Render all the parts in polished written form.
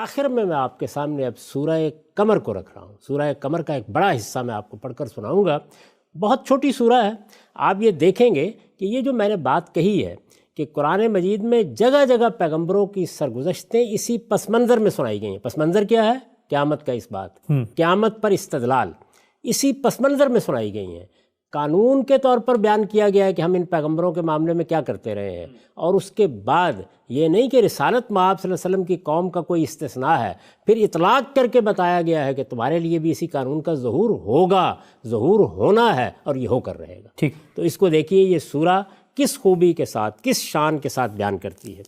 آخر میں آپ کے سامنے اب سورہ قمر کو رکھ رہا ہوں۔ سورہ قمر کا ایک بڑا حصہ میں آپ کو پڑھ کر سناؤں گا۔ بہت چھوٹی سورہ ہے، آپ یہ دیکھیں گے کہ یہ جو میں نے بات کہی ہے کہ قرآن مجید میں جگہ جگہ پیغمبروں کی سرگزشتیں اسی پس منظر میں سنائی گئی ہیں۔ پس منظر کیا ہے؟ قیامت کا اس بات، قیامت پر استدلال اسی پس منظر میں سنائی گئی ہیں۔ قانون کے طور پر بیان کیا گیا ہے کہ ہم ان پیغمبروں کے معاملے میں کیا کرتے رہے ہیں، اور اس کے بعد یہ نہیں کہ رسالت مآب صلی اللہ علیہ وسلم کی قوم کا کوئی استثناء ہے، پھر اطلاق کر کے بتایا گیا ہے کہ تمہارے لیے بھی اسی قانون کا ظہور ہوگا، ظہور ہونا ہے، اور یہ ہو کر رہے گا۔ ٹھیک، تو اس کو دیکھیے یہ سورہ کس خوبی کے ساتھ، کس شان کے ساتھ بیان کرتی ہے۔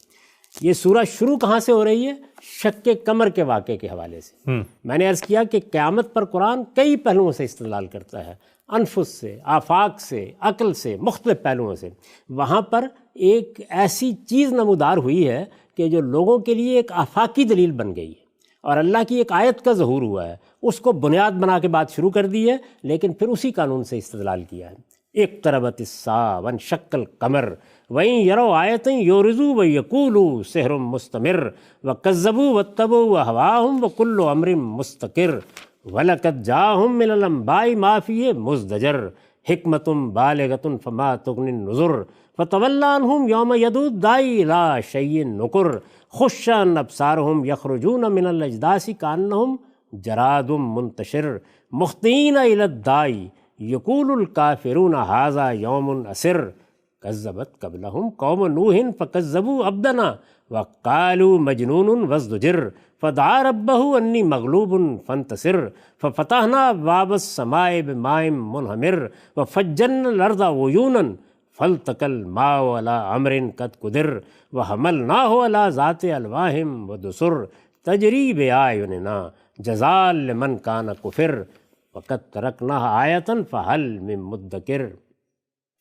یہ سورہ شروع کہاں سے ہو رہی ہے؟ شق قمر کے واقعے کے حوالے سے۔ میں نے عرض کیا کہ قیامت پر قرآن کئی پہلوؤں سے استدلال کرتا ہے، انفس سے، آفاق سے، عقل سے، مختلف پہلوؤں سے۔ وہاں پر ایک ایسی چیز نمودار ہوئی ہے کہ جو لوگوں کے لیے ایک آفاقی دلیل بن گئی ہے، اور اللہ کی ایک آیت کا ظہور ہوا ہے، اس کو بنیاد بنا کے بات شروع کر دی ہے، لیکن پھر اسی قانون سے استدلال کیا ہے۔ اقتربت الساعة وانشق القمر وإن يروا آية يعرضوا ويقولوا سحر مستمر وكذبوا واتبعوا أهواءهم وكل أمر مستقر وَلَقَدْ جَاءَهُم مِّنَ الْأَنبَاءِ مَا فِيهِ مُزْدَجَرٌ حِكْمَةٌ بَالِغَةٌ فَمَا تُغْنِ النُّذُرُ فَتَوَلَّ عَنْهُمْ يَوْمَ يَدْعُو الدَّاعِي إِلَىٰ شَيْءٍ نُّكُرٍ خُشَّ عَنْ أَبْصَارِهِمْ يَخْرُجُونَ مِنَ الْأَجْدَاثِ كَأَنَّهُمْ جَرَادٌ مُّنتَشِرٌ مُّهْطِعِينَ إِلَى الدَّاعِ يَقُولُ الْكَافِرُونَ هَٰذَا يَوْمٌ عَسِرٌ كَذَّبَتْ قَبْلَهُمْ قَوْمُ نُوحٍ فَكَذَّبُوا عَبْدَنَا وَقَالُوا مَجْنُونٌ وَازْدُجِرَ فدعا ربه انی مغلوب فانتصر ففتحنا ابواب السماء بماء منہمر وفجرنا الارض عیونا فالتقى الماء على امر قد قدر وحملناه على ذات الواح ودسر تجری بأعیننا جزاء لمن کان کفر وقد ترکناها آیة فهل من مدکر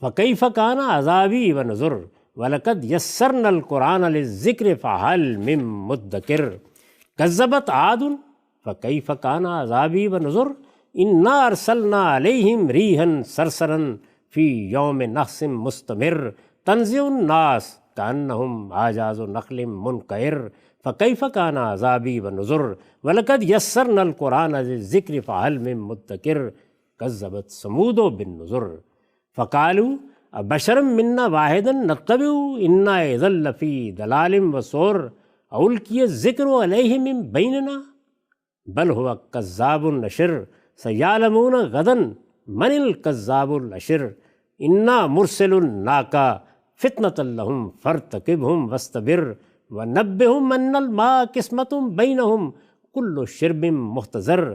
فکیف کان عذابی ونذر ولقد یسرنا القرآن للذکر فهل من مدکر کذبت عاد فکیف کان عذابی ونذر انا ارسلنا علیہم ریحا صرصرا فی یوم نحس مستمر تنزع الناس کانہم اعجاز نخل منقعر فکیف کان عذابی ونذر ولقد یسرنا القرآن للذکر فہل من مدکر کذبت ثمود بالنذر فقالوا ابشرا منا واحدا نتبعہ انا اذا لفی ضلال وسعر اولقی الذکر علیہ من بیننا بل هو کذاب نشر سیعلمون غدا من الکذاب الاشر انا مرسل الناقہ فتنة لہم فارتقبہم واصطبر ونبئہم ان الماء قسمۃ بینہم کل شرب محتضر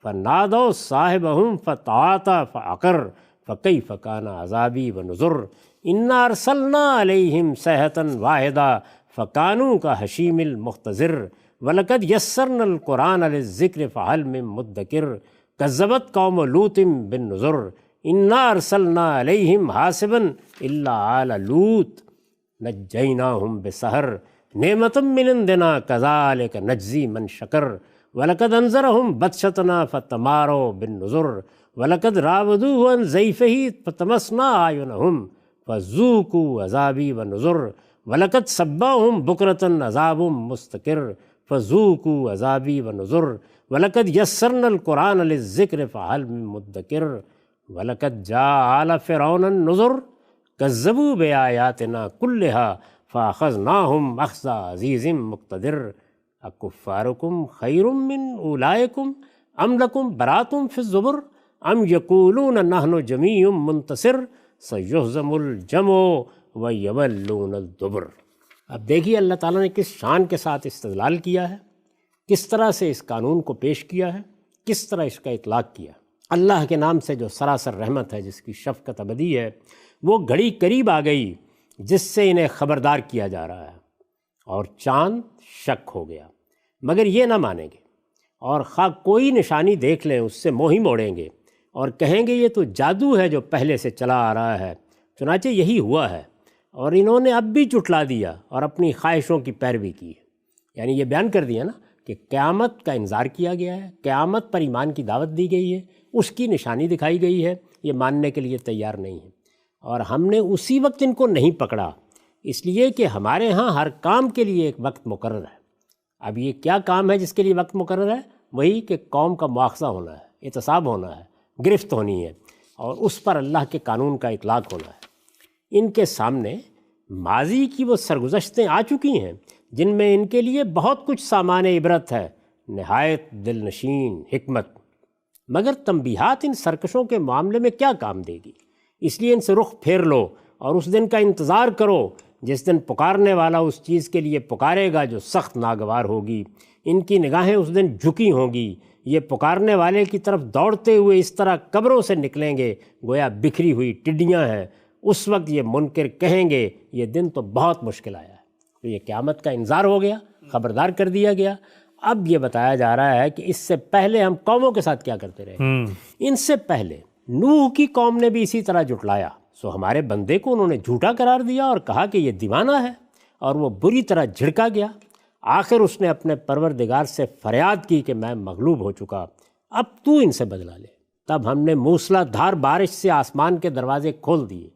فنادوا صاحبہم فتعاطی فعقر فکیف کان عذابی ونذر انا ارسلنا علیہم صیحة واحدہ فکانوا کحشیم المحتضر ولقد یسرنا القرآن للذکر فہل من مدکر کذبت قوم لوط بالنذر انا ارسلنا علیہم حاصبا الا آل لوط نجیناہم بسحر نعمۃ من عندنا کذالک نجزی من شکر ولقد انذرہم بطشتنا فتماروا بالنذر ولقد راودوہ عن ضیفہ فطمسنا اعینہم فذوقوا عذابی ونذر وَلَقَدْ صَبَّاهُمْ بُكْرَةً عَذَابٌ مُسْتَقِرٌ فَذُوقُوا عَذَابِي وَنُذُرِ وَلَقَدْ يَسَّرْنَا الْقُرْآنَ لِلذِّكْرِ فَهَلْ مِن مُدَّكِرٍ وَلَقَدْ جَاءَ آلَ فِرْعَوْنَ النُّذُرُ كَذَّبُوا بِآيَاتِنَا كُلِّهَا فَأَخَذْنَاهُمْ أَخْذَ عَزِيزٍ مُقْتَدِرٍ أَكُفَّارُكُمْ خَيْرٌ مِّنْ أُولَٰئِكُمْ أَمْ لَكُمْ بَرَاءَةٌ فِي الزُّبُرِ أَمْ يَقُولُونَ نَحْنُ جَمِيعٌ مُّنتَصِرٌ سَيُهْزَمُ الْجَمْعُ وَيَوَلُّونَ الدُّبُرَ۔ اب دیکھیے اللہ تعالیٰ نے کس شان کے ساتھ استدلال کیا ہے، کس طرح سے اس قانون کو پیش کیا ہے، کس طرح اس کا اطلاق کیا۔ اللہ کے نام سے جو سراسر رحمت ہے، جس کی شفقت ابدی ہے، وہ گھڑی قریب آ گئی جس سے انہیں خبردار کیا جا رہا ہے، اور چاند شک ہو گیا مگر یہ نہ مانیں گے، اور خواہ کوئی نشانی دیکھ لیں اس سے منہ ہی موڑیں گے اور کہیں گے یہ تو جادو ہے جو پہلے سے چلا آ رہا ہے۔ چنانچہ یہی ہوا ہے، اور انہوں نے اب بھی چٹلا دیا اور اپنی خواہشوں کی پیروی کی ہے۔ یعنی یہ بیان کر دیا نا کہ قیامت کا انذار کیا گیا ہے، قیامت پر ایمان کی دعوت دی گئی ہے، اس کی نشانی دکھائی گئی ہے، یہ ماننے کے لیے تیار نہیں ہے، اور ہم نے اسی وقت ان کو نہیں پکڑا، اس لیے کہ ہمارے ہاں ہر کام کے لیے ایک وقت مقرر ہے۔ اب یہ کیا کام ہے جس کے لیے وقت مقرر ہے؟ وہی کہ قوم کا مواخذہ ہونا ہے، احتساب ہونا ہے، گرفت ہونی ہے، اور اس پر اللہ کے قانون کا اطلاق ہونا ہے۔ ان کے سامنے ماضی کی وہ سرگزشتیں آ چکی ہیں جن میں ان کے لیے بہت کچھ سامان عبرت ہے، نہایت دل نشین حکمت، مگر تنبیہات ان سرکشوں کے معاملے میں کیا کام دے گی؟ اس لیے ان سے رخ پھیر لو اور اس دن کا انتظار کرو جس دن پکارنے والا اس چیز کے لیے پکارے گا جو سخت ناگوار ہوگی۔ ان کی نگاہیں اس دن جھکی ہوں گی، یہ پکارنے والے کی طرف دوڑتے ہوئے اس طرح قبروں سے نکلیں گے گویا بکھری ہوئی ٹڈیاں ہیں۔ اس وقت یہ منکر کہیں گے یہ دن تو بہت مشکل آیا ہے۔ تو یہ قیامت کا انذار ہو گیا، خبردار کر دیا گیا۔ اب یہ بتایا جا رہا ہے کہ اس سے پہلے ہم قوموں کے ساتھ کیا کرتے رہے۔ ان سے پہلے نوح کی قوم نے بھی اسی طرح جھٹلایا، سو ہمارے بندے کو انہوں نے جھوٹا قرار دیا اور کہا کہ یہ دیوانہ ہے، اور وہ بری طرح جھڑکا گیا۔ آخر اس نے اپنے پروردگار سے فریاد کی کہ میں مغلوب ہو چکا، اب تو ان سے بدلہ لے۔ تب ہم نے موسلا دھار بارش سے آسمان کے دروازے کھول دیے۔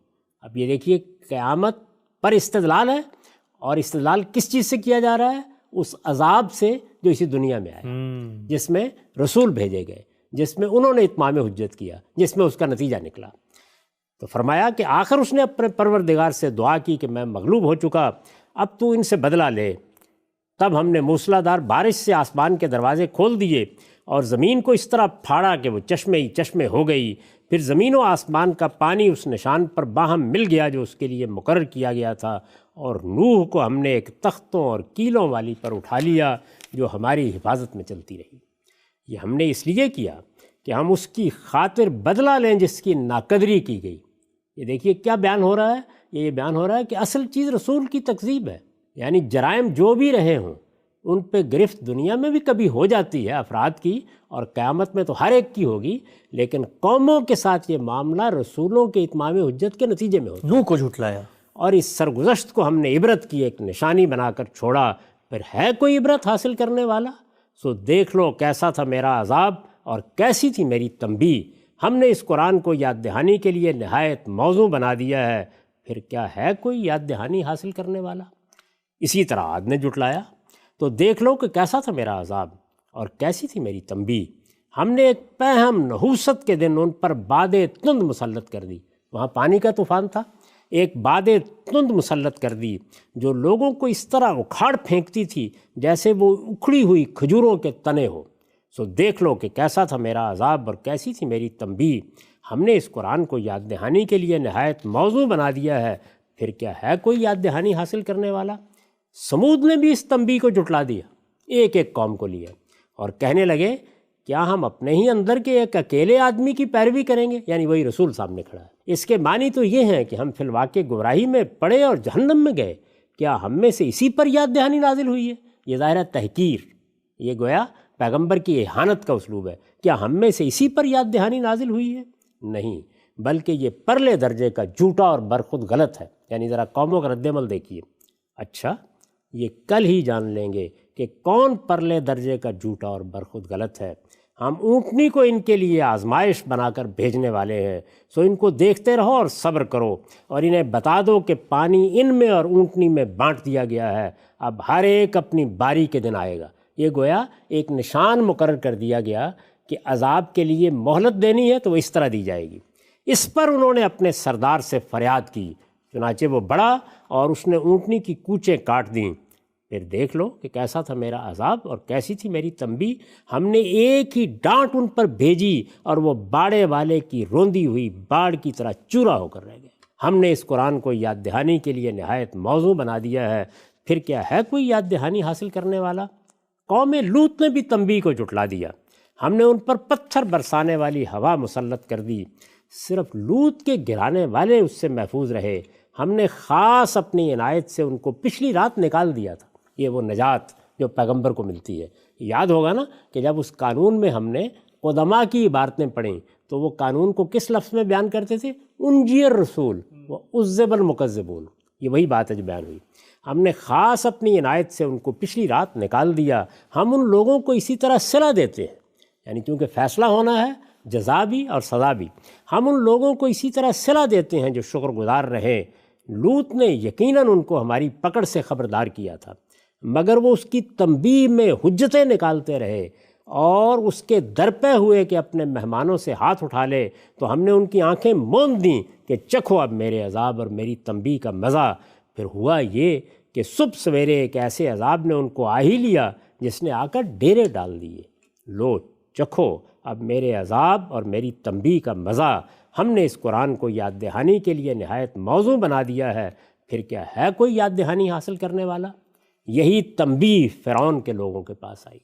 اب یہ دیکھیے قیامت پر استدلال ہے، اور استدلال کس چیز سے کیا جا رہا ہے؟ اس عذاب سے جو اسی دنیا میں آیا، جس میں رسول بھیجے گئے، جس میں انہوں نے اتمام حجت کیا، جس میں اس کا نتیجہ نکلا۔ تو فرمایا کہ آخر اس نے اپنے پروردگار سے دعا کی کہ میں مغلوب ہو چکا، اب تو ان سے بدلہ لے۔ تب ہم نے موسلا دھار بارش سے آسمان کے دروازے کھول دیے اور زمین کو اس طرح پھاڑا کہ وہ چشمے ہی چشمے ہو گئی۔ پھر زمین و آسمان کا پانی اس نشان پر باہم مل گیا جو اس کے لیے مقرر کیا گیا تھا، اور نوح کو ہم نے ایک تختوں اور کیلوں والی پر اٹھا لیا جو ہماری حفاظت میں چلتی رہی۔ یہ ہم نے اس لیے کیا کہ ہم اس کی خاطر بدلہ لیں جس کی ناقدری کی گئی۔ یہ دیکھیے کیا بیان ہو رہا ہے، یہ بیان ہو رہا ہے کہ اصل چیز رسول کی تکذیب ہے، یعنی جرائم جو بھی رہے ہوں ان پہ گرفت دنیا میں بھی کبھی ہو جاتی ہے افراد کی، اور قیامت میں تو ہر ایک کی ہوگی، لیکن قوموں کے ساتھ یہ معاملہ رسولوں کے اتمام حجت کے نتیجے میں ہوتا ہے۔ نوح کو جھٹلایا، اور اس سرگزشت کو ہم نے عبرت کی ایک نشانی بنا کر چھوڑا، پھر ہے کوئی عبرت حاصل کرنے والا؟ سو دیکھ لو کیسا تھا میرا عذاب اور کیسی تھی میری تنبیہ۔ ہم نے اس قرآن کو یاد دہانی کے لیے نہایت موزوں بنا دیا ہے، پھر کیا ہے کوئی یاد دہانی حاصل کرنے والا؟ اسی طرح عاد نے جھٹلایا، تو دیکھ لو کہ کیسا تھا میرا عذاب اور کیسی تھی میری تنبیہ۔ ہم نے ایک پہم نحوست کے دن ان پر باد تند مسلط کر دی، وہاں پانی کا طوفان تھا، ایک باد تند مسلط کر دی جو لوگوں کو اس طرح اکھاڑ پھینکتی تھی جیسے وہ اکھڑی ہوئی کھجوروں کے تنے ہو۔ سو دیکھ لو کہ کیسا تھا میرا عذاب اور کیسی تھی میری تنبیہ۔ ہم نے اس قرآن کو یاد دہانی کے لیے نہایت موزوں بنا دیا ہے، پھر کیا ہے کوئی یاد دہانی حاصل کرنے والا؟ سمود نے بھی اس تنبیہ کو جھٹلا دیا، ایک ایک قوم کو لیا، اور کہنے لگے کیا ہم اپنے ہی اندر کے ایک اکیلے آدمی کی پیروی کریں گے؟ یعنی وہی رسول سامنے کھڑا ہے۔ اس کے معنی تو یہ ہیں کہ ہم فی الواقع گمراہی میں پڑے اور جہنم میں گئے، کیا ہم میں سے اسی پر یاد دہانی نازل ہوئی ہے؟ یہ ظاہرہ تحقیر، یہ گویا پیغمبر کی اہانت کا اسلوب ہے۔ کیا ہم میں سے اسی پر یاد دہانی نازل ہوئی ہے؟ نہیں، بلکہ یہ پرلے درجے کا جھوٹا اور برخود غلط ہے۔ یعنی ذرا قوموں کا رد عمل دیکھیے۔ اچھا، یہ کل ہی جان لیں گے کہ کون پرلے درجے کا جھوٹا اور برخود غلط ہے۔ ہم اونٹنی کو ان کے لیے آزمائش بنا کر بھیجنے والے ہیں، سو ان کو دیکھتے رہو اور صبر کرو، اور انہیں بتا دو کہ پانی ان میں اور اونٹنی میں بانٹ دیا گیا ہے، اب ہر ایک اپنی باری کے دن آئے گا۔ یہ گویا ایک نشان مقرر کر دیا گیا کہ عذاب کے لیے مہلت دینی ہے تو وہ اس طرح دی جائے گی۔ اس پر انہوں نے اپنے سردار سے فریاد کی، چنانچہ وہ بڑھا اور اس نے اونٹنی کی کوچیں کاٹ دیں۔ پھر دیکھ لو کہ کیسا تھا میرا عذاب اور کیسی تھی میری تنبیہ۔ ہم نے ایک ہی ڈانٹ ان پر بھیجی اور وہ باڑے والے کی روندی ہوئی باڑ کی طرح چورا ہو کر رہ گئے۔ ہم نے اس قرآن کو یاد دہانی کے لیے نہایت موزوں بنا دیا ہے، پھر کیا ہے کوئی یاد دہانی حاصل کرنے والا؟ قوم لوط نے بھی تنبیہ کو جھٹلا دیا، ہم نے ان پر پتھر برسانے والی ہوا مسلط کر دی، صرف لوط کے گرانے والے اس سے محفوظ رہے۔ ہم نے خاص اپنی عنایت سے ان کو پچھلی رات نکال دیا تھا۔ یہ وہ نجات جو پیغمبر کو ملتی ہے۔ یاد ہوگا نا کہ جب اس قانون میں ہم نے قدماء کی عبارتیں پڑھیں تو وہ قانون کو کس لفظ میں بیان کرتے تھے؟ انجی الرسول و عذب المکذبون۔ یہ وہی بات ہے جو بیان ہوئی۔ ہم نے خاص اپنی عنایت سے ان کو پچھلی رات نکال دیا۔ ہم ان لوگوں کو اسی طرح صلہ دیتے ہیں، یعنی کیونکہ فیصلہ ہونا ہے، جزا بھی اور سزا بھی۔ ہم ان لوگوں کو اسی طرح صلہ دیتے ہیں جو شکر گزار رہے۔ لوط نے یقیناً ان کو ہماری پکڑ سے خبردار کیا تھا۔ مگر وہ اس کی تنبیہ میں حجتیں نکالتے رہے اور اس کے در پہ ہوئے کہ اپنے مہمانوں سے ہاتھ اٹھا لے، تو ہم نے ان کی آنکھیں موند دیں کہ چکھو اب میرے عذاب اور میری تنبیہ کا مزہ۔ پھر ہوا یہ کہ صبح سویرے ایک ایسے عذاب نے ان کو آ ہی لیا جس نے آ کر ڈیرے ڈال دیے۔ لو چکھو اب میرے عذاب اور میری تنبیہ کا مزہ۔ ہم نے اس قرآن کو یاد دہانی کے لیے نہایت موزوں بنا دیا ہے، پھر کیا ہے کوئی یاد دہانی حاصل کرنے والا؟ یہی تنبیہ فرعون کے لوگوں کے پاس آئی،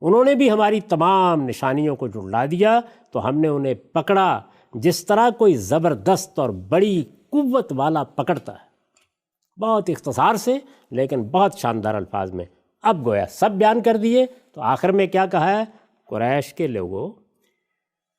انہوں نے بھی ہماری تمام نشانیوں کو جھٹلا دیا تو ہم نے انہیں پکڑا جس طرح کوئی زبردست اور بڑی قوت والا پکڑتا ہے، بہت اختصار سے لیکن بہت شاندار الفاظ میں۔ اب گویا سب بیان کر دیے تو آخر میں کیا کہا ہے؟ قریش کے لوگوں،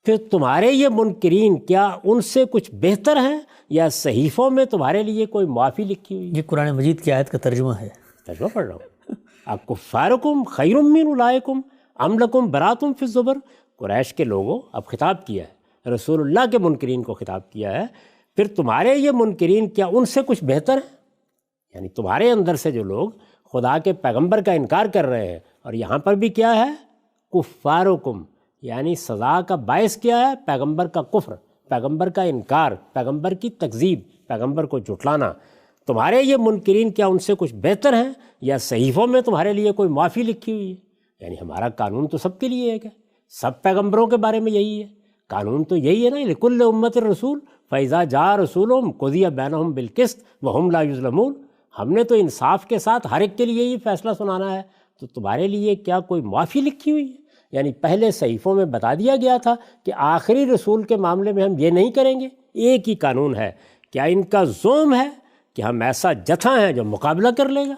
پھر تمہارے یہ منکرین کیا ان سے کچھ بہتر ہیں یا صحیفوں میں تمہارے لیے کوئی معافی لکھی ہوئی؟ یہ قرآن مجید کی آیت کا ترجمہ ہے، ترجمہ پڑھ رہا ہوں۔ اکفارکم خیر من اولئکم ام لکم براتم فی الزبر۔ قریش کے لوگوں، اب خطاب کیا ہے رسول اللہ کے منکرین کو خطاب کیا ہے، پھر تمہارے یہ منکرین کیا ان سے کچھ بہتر ہیں؟ یعنی تمہارے اندر سے جو لوگ خدا کے پیغمبر کا انکار کر رہے ہیں، اور یہاں پر بھی کیا ہے؟ کفارکم، یعنی سزا کا باعث کیا ہے؟ پیغمبر کا کفر، پیغمبر کا انکار، پیغمبر کی تکذیب، پیغمبر کو جھٹلانا۔ تمہارے یہ منکرین کیا ان سے کچھ بہتر ہیں یا صحیفوں میں تمہارے لیے کوئی معافی لکھی ہوئی ہے؟ یعنی ہمارا قانون تو سب کے لیے ایک ہے، سب پیغمبروں کے بارے میں یہی ہے، قانون تو یہی ہے نا، لکل امت رسول فاذا جاء رسولہم قضی بینہم بالقسط وہم لا یظلمون۔ ہم نے تو انصاف کے ساتھ ہر ایک کے لیے ہی فیصلہ سنانا ہے، تو تمہارے لیے کیا کوئی معافی لکھی ہوئی ہے؟ یعنی پہلے صحیفوں میں بتا دیا گیا تھا کہ آخری رسول کے معاملے میں ہم یہ نہیں کریں گے، ایک ہی قانون ہے۔ کیا ان کا زوم ہے کہ ہم ایسا جتھا ہیں جو مقابلہ کر لے گا؟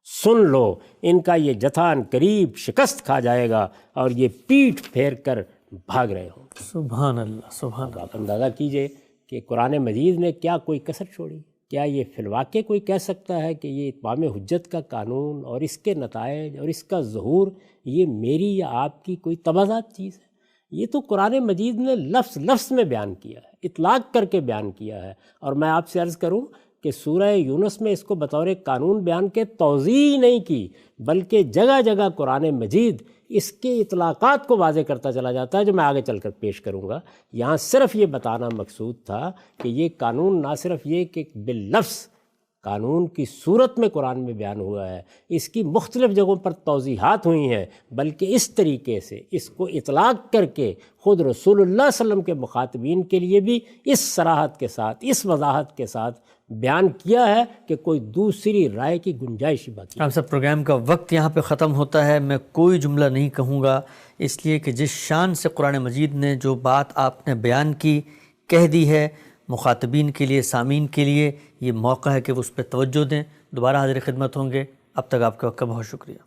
سن لو، ان کا یہ جتھا ان قریب شکست کھا جائے گا اور یہ پیٹھ پھیر کر بھاگ رہے ہوں۔ سبحان اللہ، سبحان اللہ۔ آپ اندازہ کیجئے کہ قرآن مجید نے کیا کوئی کسر چھوڑی؟ کیا یہ فی الواقع کوئی کہہ سکتا ہے کہ یہ اتمام حجت کا قانون اور اس کے نتائج اور اس کا ظہور یہ میری یا آپ کی کوئی تبعات چیز ہے؟ یہ تو قرآن مجید نے لفظ لفظ میں بیان کیا ہے، اطلاق کر کے بیان کیا ہے۔ اور میں آپ سے عرض کروں کہ سورہ یونس میں اس کو بطور قانون بیان کے توضیح نہیں کی، بلکہ جگہ جگہ قرآن مجید اس کے اطلاقات کو واضح کرتا چلا جاتا ہے، جو میں آگے چل کر پیش کروں گا۔ یہاں صرف یہ بتانا مقصود تھا کہ یہ قانون نہ صرف یہ کہ باللفظ قانون کی صورت میں قرآن میں بیان ہوا ہے، اس کی مختلف جگہوں پر توضیحات ہوئی ہیں، بلکہ اس طریقے سے اس کو اطلاق کر کے خود رسول اللہ صلی اللہ علیہ وسلم کے مخاطبین کے لیے بھی اس صراحت کے ساتھ، اس وضاحت کے ساتھ بیان کیا ہے کہ کوئی دوسری رائے کی گنجائش باقی۔ آپ سب پروگرام کا وقت یہاں پہ ختم ہوتا ہے، میں کوئی جملہ نہیں کہوں گا، اس لیے کہ جس شان سے قرآن مجید نے جو بات آپ نے بیان کی کہہ دی ہے، مخاطبین کے لیے، سامعین کے لیے یہ موقع ہے کہ وہ اس پہ توجہ دیں۔ دوبارہ حاضر خدمت ہوں گے، اب تک آپ کا بہت شکریہ۔